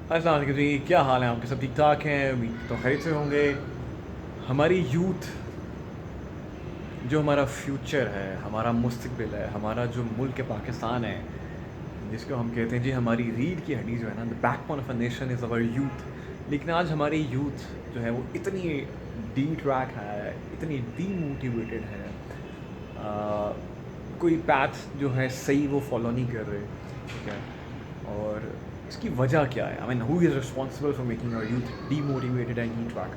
अस्सलाम वालेकुम जी, क्या हाल है आपके? सब ठीक ठाक हैं? उम्मीद तो खैर से होंगे। हमारी यूथ, जो हमारा फ्यूचर है, हमारा मुस्तकबिल है, हमारा जो मुल्क है पाकिस्तान है, जिसको हम कहते हैं जी हमारी रीढ़ की हड्डी जो है ना, the backbone of a nation is our youth. लेकिन आज हमारी यूथ जो है वो इतनी डी ट्रैक है, इतनी डीमोटिवेटेड है, कोई पैथ जो है सही वो फॉलो नहीं कर रहे, ठीक है। और इसकी वजह क्या है? I mean who is responsible for making our youth demotivated and de track?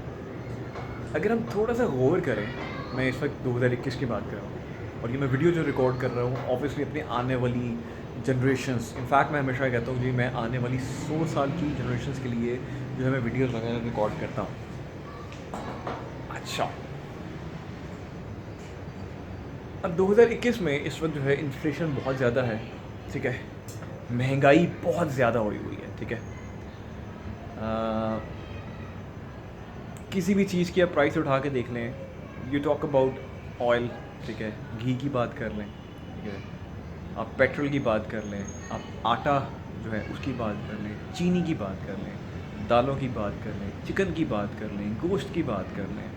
अगर हम थोड़ा सा गौर करें, मैं इस वक्त 2021 की बात कर रहा हूँ और ये मैं वीडियो जो रिकॉर्ड कर रहा हूँ ऑब्वियसली अपनी आने वाली जनरेशंस, इनफैक्ट मैं हमेशा कहता हूँ जी मैं आने वाली 100 साल की जनरेशंस के लिए जो है मैं वीडियोस वगैरह रिकॉर्ड करता हूँ। अच्छा, अब 2021 में इस वक्त जो है इन्फ्लेशन बहुत ज़्यादा है, ठीक है। महंगाई बहुत ज़्यादा हुई हुई है, ठीक है। किसी भी चीज़ की आप प्राइस उठा के देख लें, यू टॉक अबाउट ऑयल, ठीक है, घी की बात कर लें, ठीक है, आप पेट्रोल की बात कर लें, आप आटा जो है उसकी बात कर लें, चीनी की बात कर लें, दालों की बात कर लें, चिकन की बात कर लें, गोश्त की बात कर लें,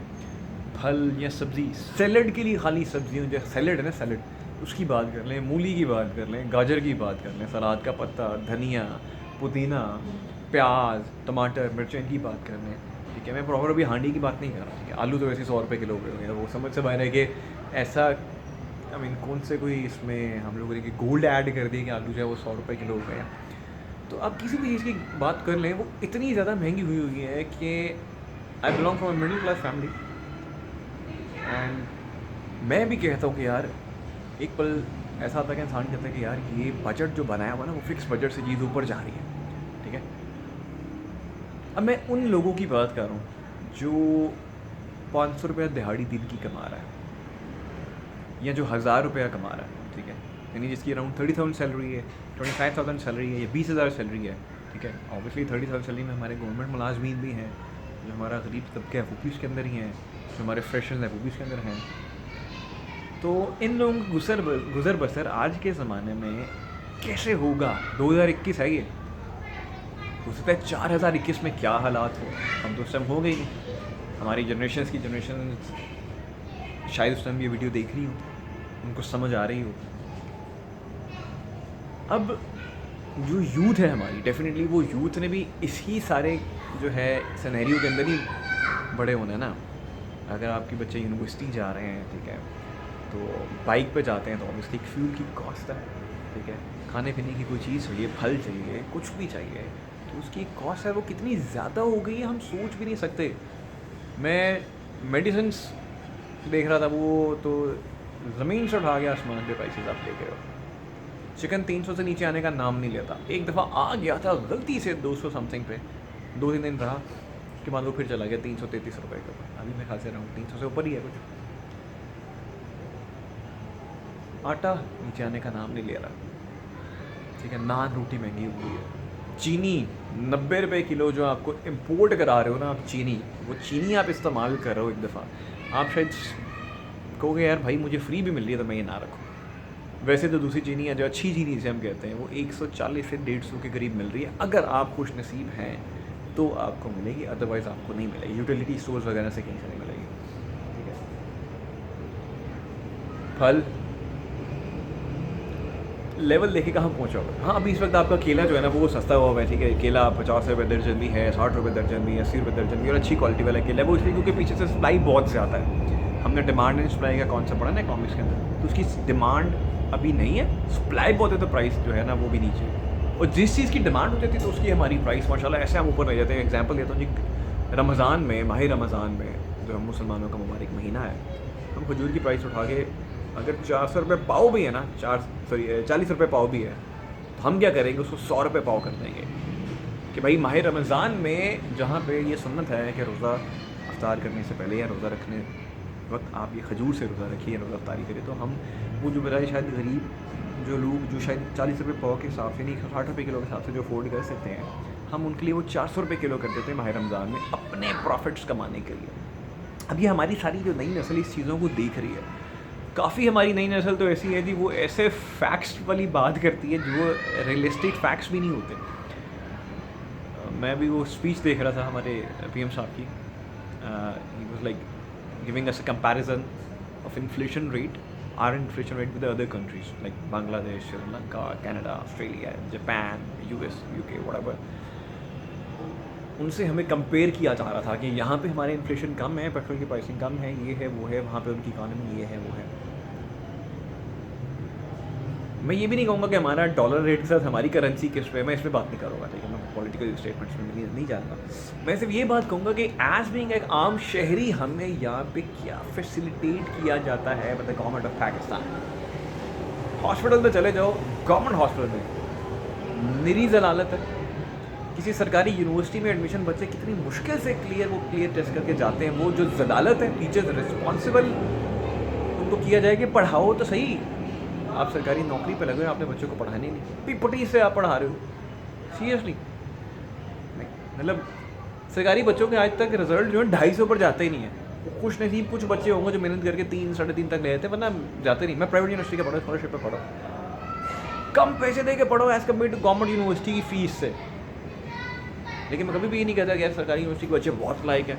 फल या सब्ज़ी, सैलड के लिए खाली सब्जियों जो सैलड है ना, सैलड उसकी बात कर लें, मूली की बात कर लें, गाजर की बात कर लें, सलाद का पत्ता, धनिया, पुदीना, प्याज, टमाटर, मिर्चें, इनकी बात कर लें, ठीक है। मैं प्रॉपर अभी हांडी की बात नहीं कर रहा, ठीक है। आलू तो वैसे 100 रुपये किलो हो गए, वो समझ से बाहर है कि ऐसा, आई मीन कौन से कोई इसमें हम लोगों ने कि गोल्ड ऐड कर दिए कि आलू जो है वो 100 रुपये किलो हो गए हैं। तो आप किसी भी चीज़ की बात कर लें, वो इतनी ज़्यादा महंगी हुई हुई है कि I belong from middle class family and मैं भी कहता हूँ कि यार एक पल ऐसा आता है कि इंसान कहता है कि यार ये बजट जो बनाया हुआ ना वो फिक्स बजट से चीज़ ऊपर जा रही है, ठीक है। अब मैं उन लोगों की बात कर रहा हूँ जो 500 रुपया दिहाड़ी दिन की कमा रहा है या जो 1000 रुपया कमा रहा है, ठीक है। यानी जिसकी अराउंड 30,000 सैलरी है, 25,000 सैलरी है या 20,000 सैलरी है, ठीक है। ऑब्वियसली 30,000 सैलरी में हमारे गवर्नमेंट मुलाजमीन भी हैं, जो हमारा गरीब तबका है वो भी उसके अंदर ही हैं, जो हमारे फ्रेशर्स हैं वो भी उसके अंदर हैं। तो इन लोगों की गुज़र बसर आज के ज़माने में कैसे होगा? 2021 है ये, हो सकता है 4021 में क्या हालात हो, हम तो उस टाइम हो गई नहीं। हमारी की जनरेशन शायद उस टाइम ये वीडियो देख रही हो, उनको समझ आ रही हो। अब जो यूथ है हमारी, डेफिनेटली वो यूथ ने भी इसी सारे जो है सिनेरियो के अंदर ही बड़े होना है ना। अगर आपके बच्चे यूनिवर्सिटी जा रहे हैं, ठीक है, तो बाइक पे जाते हैं तो ऑब्वियसली फ्यूल की कॉस्ट है, ठीक है। खाने पीने की कोई चीज़ चाहिए, फल चाहिए, कुछ भी चाहिए, तो उसकी कॉस्ट है वो कितनी ज़्यादा हो गई है हम सोच भी नहीं सकते। मैं मेडिसिन्स देख रहा था, वो तो ज़मीन से उठा के आसमान पे प्राइसेस आप देख रहे हो। चिकन 300 से नीचे आने का नाम नहीं लेता। एक दफ़ा आ गया था गलती से 200 समथिंग पे, 2-3 दिन रहा, उसके बाद वो फिर चला गया 333 रुपये का। अभी मैं खासे रहा हूँ 300 से ऊपर ही है कुछ। आटा नीचे आने का नाम नहीं ले रहा, ठीक है। नान रोटी महंगी हुई है। चीनी 90 रुपये किलो जो आपको इम्पोर्ट करा रहे हो ना आप चीनी, वो चीनी आप इस्तेमाल कर रहे हो एक दफ़ा, आप शायद कहोगे यार भाई मुझे फ्री भी मिल रही है तो मैं ये ना रखूँ। वैसे तो दूसरी चीनी है जो अच्छी चीनी जिसे हम कहते हैं वो 140 से 150 के करीब मिल रही है। अगर आप खुश नसीब हैं तो आपको मिलेगी, अदरवाइज़ आपको नहीं मिलेगी। यूटिलिटी स्टोर्स वगैरह से कहीं से नहीं मिलेगी, ठीक है। फल लेवल देखे कहाँ पहुँचा हुआ है। हाँ, अभी इस वक्त आपका केला जो है ना वो सस्ता हुआ है, ठीक है। केला 50 रुपये दर्जन भी है, 60 रुपये दर्जन भी है, 80 रुपये दर्जन भी, और अच्छी क्वालिटी वाला केला है वो, इसलिए क्योंकि पीछे से सप्लाई बहुत ज़्यादा है। हमने डिमांड एंड सप्लाई का कॉन्सेप्ट पढ़ा ना इकनॉमिक्स के अंदर, तो उसकी डिमांड अभी नहीं है, सप्लाई बहुत है तो प्राइस जो है ना वो भी नीचे है। और जिस चीज़ की डिमांड हो जाती है तो उसकी हमारी प्राइस माशाल्लाह ऐसे हम ऊपर रह जाते हैं। एग्जांपल देता हूँ जी, रमज़ान में, माह रमज़ान में जो हम मुसलमानों का मुबारक महीना है, हम खजूर की प्राइस उठा के अगर 400 रुपये पाव भी है ना, 40 रुपये पाव भी है, तो हम क्या करेंगे उसको 100 रुपये पाव कर देंगे कि भाई माह रमज़ान में जहाँ पे ये सुन्नत है कि रोज़ा अफ्तार करने से पहले या रोज़ा रखने वक्त आप ये खजूर से रोज़ा रखिए या रोज़ा अफ्तारी करें, तो हम वो जो बजाय शायद गरीब जो लोग जो शायद 40 रुपये पाव के हिसाब से नहीं 60 रुपये किलो के हिसाब से जो अफोर्ड कर सकते हैं, हम उनके लिए वो 400 रुपये किलो कर देते हैं माह रमज़ान में अपने प्रॉफिट्स कमाने के लिए। अब ये हमारी सारी जो नई नस्ल इस चीज़ों को देख रही है। काफ़ी हमारी नई नस्ल तो ऐसी है जी, वो ऐसे फैक्ट्स वाली बात करती है जो रियलिस्टिक फैक्ट्स भी नहीं होते। मैं भी वो स्पीच देख रहा था हमारे पीएम साहब की. He was like giving us a comparison of inflation rate, or inflation rate with other countries like Bangladesh, Sri Lanka, Canada, Australia, Japan, US, UK, whatever. उनसे हमें कंपेयर किया जा रहा था कि यहाँ पे हमारे इन्फ्लेशन कम है, पेट्रोल की प्राइसिंग कम है, ये है वो है, वहाँ पे उनकी इकॉनमी ये है वो है. मैं ये भी नहीं कहूँगा कि हमारा डॉलर रेट के साथ हमारी करेंसी किस पे, मैं इस पर बात नहीं करूँगा, ठीक है. मैं पॉलिटिकल स्टेटमेंट्स में नहीं जानता. मैं सिर्फ ये बात कहूँगा कि एज बीइंग एक आम शहरी हमें यहाँ पे क्या फैसिलिटेट किया जाता है by the government of Pakistan. Hospital में चले जाओ, गवर्नमेंट हॉस्पिटल में निरी जलालत है. किसी सरकारी यूनिवर्सिटी में एडमिशन बच्चे कितनी मुश्किल से क्लियर टेस्ट करके जाते हैं. वो जो जलालत है, टीचर्स रिस्पॉन्सिबल, उनको किया जाए कि पढ़ाओ तो सही. आप सरकारी नौकरी पे लगे हो, आपने बच्चों को पढ़ाने नहीं, पिपटी से आप पढ़ा रहे हो. सीरियसली मतलब सरकारी बच्चों के आज तक रिजल्ट जो है 250 पर जाते ही नहीं है. खुश नसीब कुछ बच्चे होंगे जो मेहनत करके 3 साढ़े 3 तक ले जाते हैं, वरना जाते नहीं. मैं प्राइवेट यूनिवर्सिटी का पढ़ा, स्कॉलरशिप पे पढ़ो, कम पैसे दे के पढ़ो as compare to government university की फीस से. लेकिन मैं कभी भी ये नहीं कहता कि यार सरकारी यूनिवर्सिटी के बच्चे बहुत लायक है.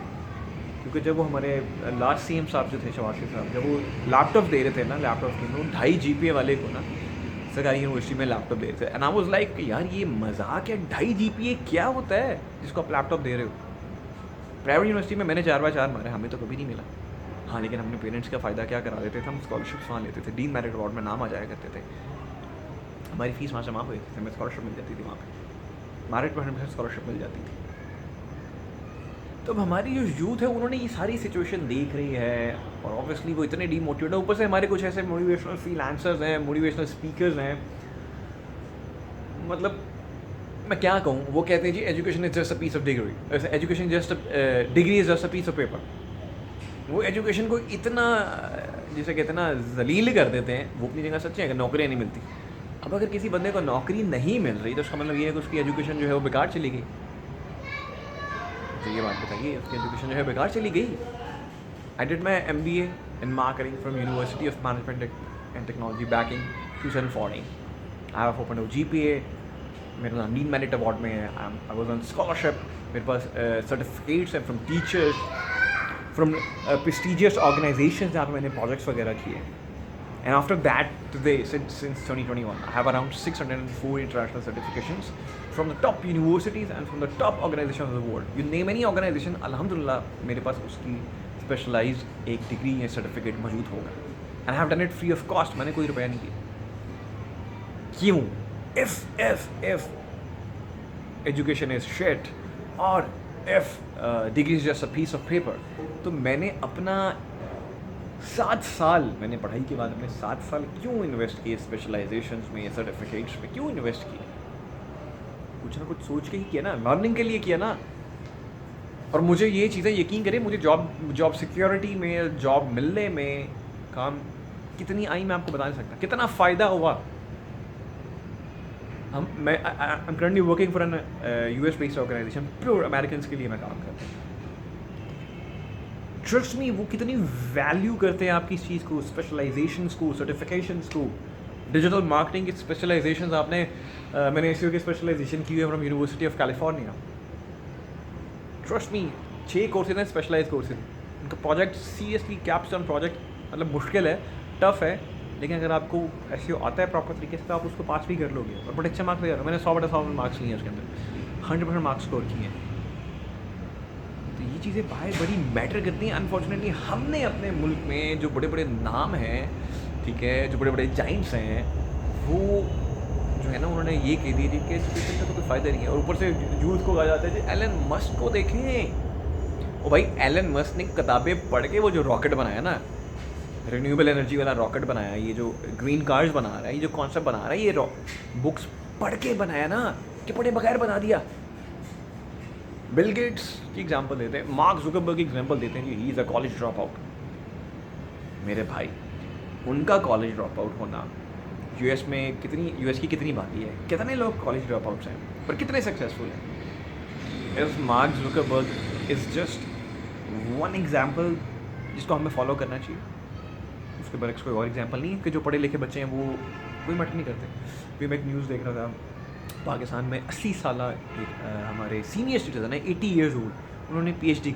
क्योंकि जब वो हमारे लास्ट सीएम साहब जो थे, शहबाज शरीफ साहब, जब वो लैपटॉप दे रहे थे ना, लैपटॉप के 2.5 GPA वाले को ना सरकारी यूनिवर्सिटी में लैपटॉप दे रहे थे. एंड आई वाज लाइक यार ये मजाक है, 2.5 GPA क्या होता है जिसको आप लैपटॉप दे रहे हो. प्राइवेट यूनिवर्सिटी में मैंने 4x4 मारे, हमें तो कभी नहीं मिला. हाँ, लेकिन अपने पेरेंट्स का फ़ायदा क्या करा देते थे, हम स्कॉलरशिप्स वहाँ लेते थे, डीन मेरिट अवार्ड में नाम आ जाया करते थे, हमारी फीस वहाँ से माफ़ हो जाती थी, हमें स्कॉलरशिप मिल जाती थी वहाँ पर, मेरिट पर 100% स्कॉलरशिप मिल जाती थी. तो अब हमारी जो यूथ है उन्होंने ये सारी सिचुएशन देख रही है और ऑब्वियसली वो इतने डीमोटिवेट है. ऊपर से हमारे कुछ ऐसे मोटिवेशनल फ्रीलांसर्स हैं, मोटिवेशनल स्पीकर्स हैं, मतलब मैं क्या कहूँ, वो कहते हैं जी education is just a piece of degree, education just degree is just a piece of paper. वो एजुकेशन को इतना जिसे कहते हैं ना जलील कर देते हैं. वो अपनी जगह सच्चे हैं कि नौकरियाँ नहीं मिलती. अब अगर किसी बंदे को नौकरी नहीं मिल रही तो उसका मतलब ये है कि उसकी एजुकेशन जो है वो बेकार चली गई. तो ये बात बताइए, उसकी एजुकेशन जो है बेकार चली गई. I did my MBA in marketing from university of management and technology back in 2014. I have open GPA, मेरा नाम डीन मेरिट अवार्ड में है, आई वाज ऑन स्कॉलरशिप, मेरे पास सर्टिफिकेट्स हैं from teachers, from prestigious organisations जहाँ पे मैंने projects वगैरह किए. And after that, today, since 2021, I have around 604 international certifications from the top universities and from the top organizations of the world. You name any organization, alhamdulillah, मेरे पास उसकी specialized एक degree या certificate मौजूद होगा. And I have done it free of cost. मैंने कोई रुपया नहीं दिया. क्यों? If education is shit और if degree is just a piece of paper, तो मैंने अपना 7 साल मैंने पढ़ाई के बाद अपने 7 साल क्यों इन्वेस्ट किए स्पेशलाइजेशंस में या सर्टिफिकेट्स में, क्यों इन्वेस्ट किए? कुछ ना कुछ सोच के ही किया ना, लर्निंग के लिए किया ना. और मुझे ये चीज़ें यकीन करें, मुझे जॉब सिक्योरिटी में, जॉब मिलने में काम कितनी आई मैं आपको बता नहीं सकता, कितना फ़ायदा हुआ. I am currently working for an US based organisation, pure American के लिए मैं काम करता हूँ. ट्रस्ट मी, वो कितनी वैल्यू करते हैं आपकी इस चीज़ को, स्पेशलाइजेशंस को, सर्टिफिकेशंस को. डिजिटल मार्केटिंग की स्पेशलाइजेशंस आपने मैंने SEO की स्पेशलाइजेशन की हुई है from university of California. Trust me, 6 courses हैं स्पेशलाइज कोर्सेज. उनका प्रोजेक्ट सीरियसली कैप्स्टोन प्रोजेक्ट, मतलब मुश्किल है, टफ है, लेकिन अगर आपको SEO आता है प्रॉपर तरीके से तो आप उसको पास भी कर लोगे और बड़े अच्छे मार्क्स ले. मैंने 100/100 मार्क्स लिए हैं उसके अंदर, 100% मार्क्स स्कोर किए हैं. तो ये चीज़ें बाहर बड़ी मैटर करती हैं. अनफॉर्चुनेटली हमने अपने मुल्क में जो बड़े बड़े नाम हैं, ठीक है, जो बड़े बड़े जाइंट्स हैं, वो जो है ना उन्होंने ये कह दिया कि एजुकेशन का तो कोई फ़ायदा नहीं है. और ऊपर से यूथ को कहा जाता है जी एलन मस्क को देखें. ओ भाई, एलन मस्क ने किताबें पढ़ के वो जो रॉकेट बनाया ना, रिन्यूएबल एनर्जी वाला रॉकेट बनाया, ये जो ग्रीन कार्स बना रहा है, ये जो कॉन्सेप्ट बना रहा है, ये बुक्स पढ़ के बनाया ना, कि पढ़े बगैर बना दिया. बिल गेट्स की एग्जांपल देते हैं, मार्क जुकरबर्ग की एग्जांपल देते हैं कि he is a college drop out. मेरे भाई, उनका कॉलेज ड्रॉप आउट होना यूएस की कितनी बाकी है, कितने लोग कॉलेज ड्रॉप आउट्स हैं पर कितने सक्सेसफुल हैं. If mark Zuckerberg is just one example जिसको हमें फॉलो करना चाहिए. उसके बरक्स कोई और एग्जाम्पल नहीं है कि जो पढ़े लिखे बच्चे हैं वो कोई मैटर नहीं करते. भी मैं एक न्यूज़ देख रहा था, पाकिस्तान में 80 साल एक हमारे सीनियर सिटीजन है, 80 ईयर्स ओल्ड, उन्होंने पीएचडी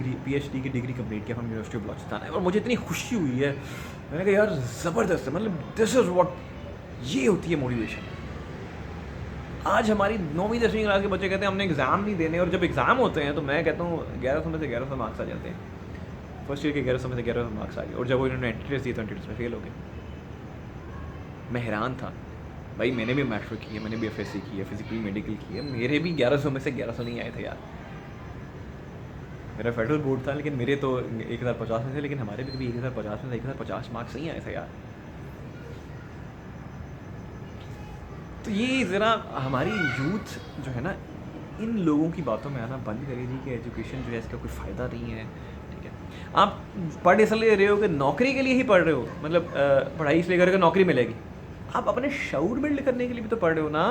की डिग्री कंप्लीट किया फ्रॉम यूनिवर्सिटी ऑफ बलूचिस्तान। और मुझे इतनी खुशी हुई है, मैंने कहा यार ज़बरदस्त है, मतलब दिस इज़ व्हाट, ये होती है मोटिवेशन। आज हमारी 9वीं 10वीं क्लास के बच्चे कहते हैं हमने एग्ज़ाम नहीं देने, और जब एग्ज़ाम होते हैं तो मैं कहता हूँ 1100 में से 1100 मार्क्स आ जाते हैं। फर्स्ट ईयर के 1100 में से 1100 मार्क्स आ गए, और जब वो इन्होंने एंट्री टेस्ट दिए तो एंट्री टेस्ट में फेल हो गए। मैं हैरान था भाई, मैंने भी मैट्रिक की है, मैंने भी एफएससी की है, फिजिकली मेडिकल की है, मेरे भी 1100 में से 1100 नहीं आए थे यार। मेरा फेडरल बोर्ड था, लेकिन मेरे तो 1050 में थे, लेकिन हमारे भी कभी 1050 में से 1050 मार्क्स नहीं आए थे यार। तो ये ज़रा हमारी यूथ जो है ना, इन लोगों की बातों में आना बंद करेगी कि एजुकेशन जो है इसका कोई फ़ायदा नहीं है। ठीक है, आप पढ़ इसलिए रहे हो कि नौकरी के लिए ही पढ़ रहे हो, मतलब पढ़ाई इसलिए करोगे नौकरी मिलेगी। आप अपने शऊर बिल्ड करने के लिए भी तो पढ़ रहे हो ना।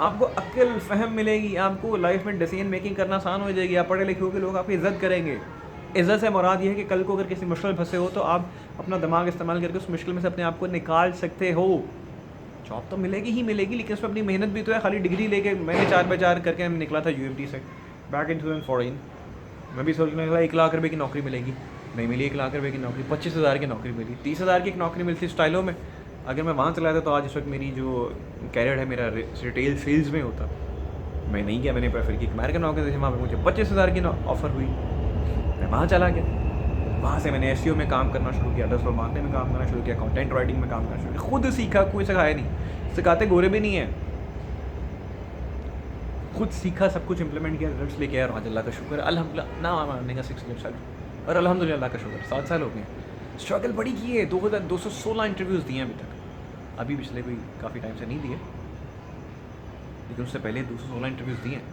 आपको अक्ल फहम मिलेगी, आपको लाइफ में डिसीजन मेकिंग करना आसान हो जाएगी, आप पढ़े लिखे हो के लोग आपकी इज़्ज़त करेंगे। इज़्ज़त से मुराद ये है कि कल को अगर किसी मुश्किल में फंसे हो तो आप अपना दिमाग इस्तेमाल करके उस मुश्किल में से अपने आप को निकाल सकते हो। जॉब तो मिलेगी ही मिलेगी, लेकिन उसमें अपनी मेहनत भी तो है। खाली डिग्री लेके मैंने 4/4 करके निकला था यूएमटी से बैक इन 2014। मैं भी सोचने लगा 1 लाख रुपये की नौकरी मिलेगी, नहीं मिली 1 लाख रुपये की नौकरी, 25,000 की नौकरी मिली, 30,000 की एक नौकरी मिलती स्टाइलों में। अगर मैं वहाँ चला था तो आज इस वक्त मेरी जो कैरियर है मेरा रिटेल सेल्स में होता। मैं नहीं गया, मैंने प्रेफर की अमेरिकन नौकरी थी, वहाँ पर मुझे 25,000 की ऑफ़र हुई, मैं वहाँ चला गया। वहाँ से मैंने एसईओ में काम करना शुरू किया, 10 लोग मार्केटिंग में काम करना शुरू किया, कंटेंट राइटिंग में काम करना शुरू किया। खुद सीखा, कोई सिखाया नहीं, सिखाते गोरे भी नहीं है। खुद सीखा, सब कुछ इंप्लीमेंट किया, रिजल्ट्स लेके आया, आज अल्लाह का शुक्र, अल्हम्दुलिल्लाह ना मानने का 6 ईयर साल, और अल्हम्दुलिल्लाह अल्लाह का शुक्र 7 साल हो गए। स्ट्रगल बड़ी की है, 216 इंटरव्यूज़ दिए हैं अभी तक। अभी पिछले कोई काफ़ी टाइम से नहीं दिए, लेकिन उससे पहले 216 इंटरव्यूज़ दिए हैं।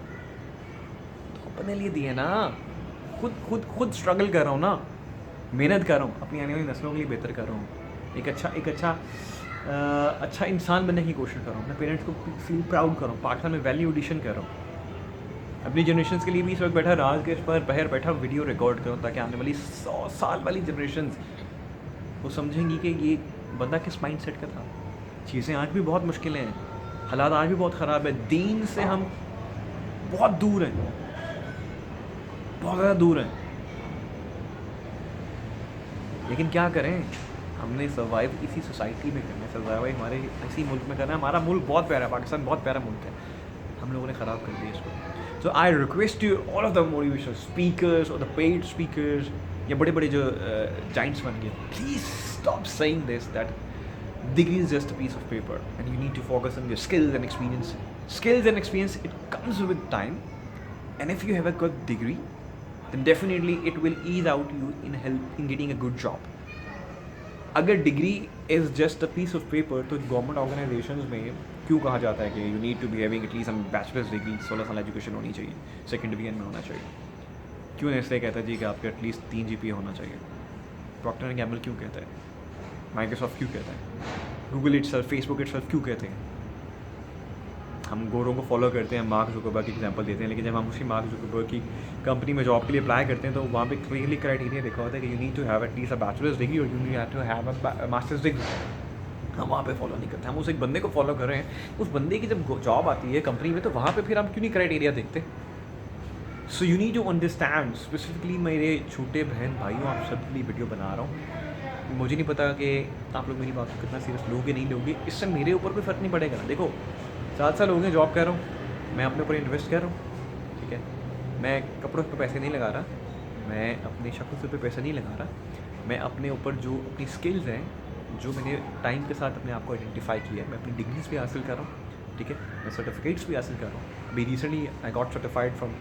तो अपने लिए दिए ना, खुद स्ट्रगल कर रहा हूँ ना, मेहनत कर रहा हूँ, अपनी आने वाली नस्लों के लिए बेहतर कर रहा हूँ, एक अच्छा इंसान बनने की कोशिश कर रहा हूँ, अपने पेरेंट्स को फील प्राउड कर रहा हूँ, पाकिस्तान में वैल्यू एडिशन कर रहा हूँ। अपनी जनरेशन के लिए भी इस वक्त बैठा राज के पर पहर बैठा वीडियो रिकॉर्ड करूँ, ताकि आने वाली 100 साल वाली जनरेशन वो समझेंगी कि ये बंदा किस माइंड सेट का था। चीज़ें आज भी बहुत मुश्किलें हैं, हालात आज भी बहुत ख़राब है, दीन से हम बहुत दूर हैं, बहुत ज़्यादा दूर हैं। लेकिन क्या करें, हमने सर्वाइव इसी सोसाइटी में करना है, सर्वाइव हमारे इसी मुल्क में करना है। हमारा मुल्क बहुत प्यारा है, पाकिस्तान बहुत प्यारा मुल्क है, हम लोगों ने ख़राब कर दिया इसको। So I request you all of the motivational speakers और द पेड स्पीकर्स, या बड़े बड़े जो जाइंट्स बन गए, please stop saying this that degree is just a piece of paper and you need to focus on your skills and experience. Skills and experience, it comes with time, and if you have a good degree then definitely it will ease out you in getting a good job. अगर degree is just a piece of paper, तो government organisations में क्यों कहा जाता है कि you need to be having at least some bachelors degree, 16 साल education होनी चाहिए, सेकंड डिवीजन में होना चाहिए। क्यों इसलिए कहता है जी कि आपके एटलीस्ट 3 GPA होना चाहिए। प्रॉक्टर एंड गैम्बल क्यों कहता है, माइक्रोसॉफ्ट क्यों कहता है, गूगल इटसेल्फ, फेसबुक इटसेल्फ क्यों कहते हैं। हम गोरों को फॉलो करते हैं, मार्क जुकरबर्ग की एग्जांपल देते हैं, लेकिन जब हम उसी मार्क जुकरबर्ग की कंपनी में जॉब के लिए अप्लाई करते हैं तो वहाँ पे क्लियरली क्राइटेरिया देखा होता है कि you need to have at least a bachelor's degree और you need to have a master's degree. हम वहाँ पे फॉलो नहीं करते, हम उस एक बंदे को फॉलो कर रहे हैं। उस बंदे की जब जॉब आती है कंपनी में, तो वहाँ पे फिर हम क्यों नहीं क्राइटेरिया देखते। So you need to understand, specifically मेरे छोटे बहन भाइयों, आप सब के लिए वीडियो बना रहा हूँ। मुझे नहीं पता कि आप लोग मेरी बात को कितना सीरियस लोगे नहीं लोगे, इससे मेरे ऊपर कोई फ़र्क नहीं पड़ेगा। देखो 7 साल हो गए जॉब कर रहा हूँ, मैं अपने ऊपर इन्वेस्ट कर रहा हूँ, ठीक है, मैं कपड़ों पर पैसे नहीं लगा रहा, मैं अपनी शक्ल पे पैसा नहीं लगा रहा, मैं अपने ऊपर जो अपनी स्किल्स हैं, जो मैंने टाइम के साथ अपने आप को आइडेंटिफाई किया है, मैं अपनी डिग्रीज भी हासिल कर रहा हूँ, ठीक है, मैं सर्टिफिकेट्स भी हासिल कर रहा हूँ। अभी recently I got certified from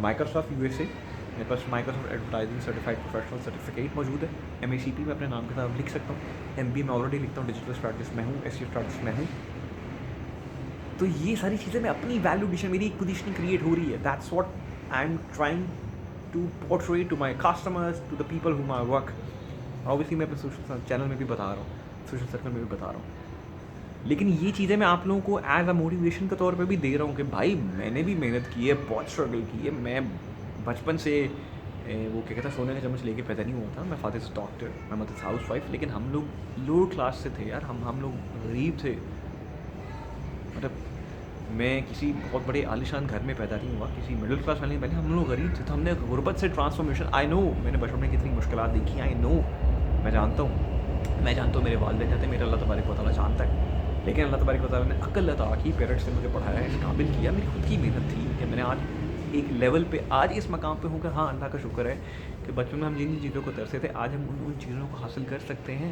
Microsoft USA, मेरे पास Microsoft advertising certified professional certificate मौजूद है। MACP में अपने नाम के साथ लिख सकता हूँ, MBA में ऑलरेडी लिखता हूँ, डिजिटल स्ट्रैटेजिस्ट में हूँ, SEO स्ट्रैटेजिस्ट में हूँ। तो ये सारी चीज़ें मैं अपनी वैल्यू एडिशन, मेरी एक पोजीशन क्रिएट हो रही है। That's what I am trying to portray to my customers, to the people whom I work. Obviously मैं अपने सोशल चैनल में भी बता रहा हूँ, सोशल सर्कल में भी बता रहा हूँ, लेकिन ये चीज़ें मैं आप लोगों को एज अ मोटिवेशन के तौर पे भी दे रहा हूँ कि भाई मैंने भी मेहनत की है, बहुत स्ट्रगल की है। मैं बचपन से वो क्या कहता है, सोने का चम्मच लेके पैदा नहीं हुआ था। मैं फादर इज़ डॉक्टर, मैं मदर हाउस वाइफ, लेकिन हम लोग लोअर क्लास से थे यार, हम लोग गरीब थे। मतलब मैं किसी बहुत बड़े आलीशान घर में पैदा नहीं हुआ, किसी मिडिल क्लास फैमिली में पैदा, हम लोग गरीब थे, तो हमने गुर्बत से ट्रांसफॉर्मेशन, आई नो, मैंने बचपन में कितनी मुश्किलात देखी, आई नो, मैं जानता हूँ मेरे वालिदैन कहते हैं, मेरा अल्लाह तबारक व तआला जानता है, लेकिन अल्लाह तबारक व तआला ने अक्ल अता की, पेरेंट्स ने मुझे पढ़ाया, इस काबिल किया, मेरी खुद की मेहनत थी कि मैंने आज एक लेवल पे, आज इस मकाम पे हूँ कि हाँ, अल्लाह का शुक्र है कि बचपन में हम जिन जिन चीज़ों को तरसे थे, आज हम उन चीज़ों को हासिल कर सकते हैं।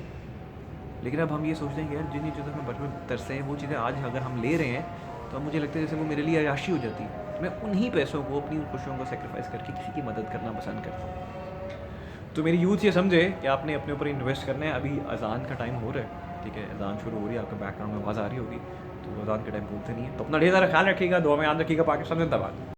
लेकिन अब हम ये सोचते हैं कि यार जिन जिन चीज़ों में बचपन में तरसे हैं, वो चीज़ें आज अगर हम ले रहे हैं तो अब मुझे लगता है जैसे वो मेरे लिए अय्याशी हो जाती है। तो मैं उन्हीं पैसों को, अपनी खुशियों को सेक्रीफाइस करके किसी की मदद करना पसंद करता हूँ। तो मेरी यूथ ये समझे कि आपने अपने ऊपर इन्वेस्ट करना है। अभी अज़ान का टाइम हो रहा है, ठीक है, अज़ान शुरू हो रही है, आपके बैकग्राउंड में आवाज़ आ रही होगी, तो अज़ान के टाइम भूलते नहीं है। तो अपना ढेर सारा ख्याल रखिएगा, दुआ में याद रखिएगा। पाकिस्तान जिंदाबाद।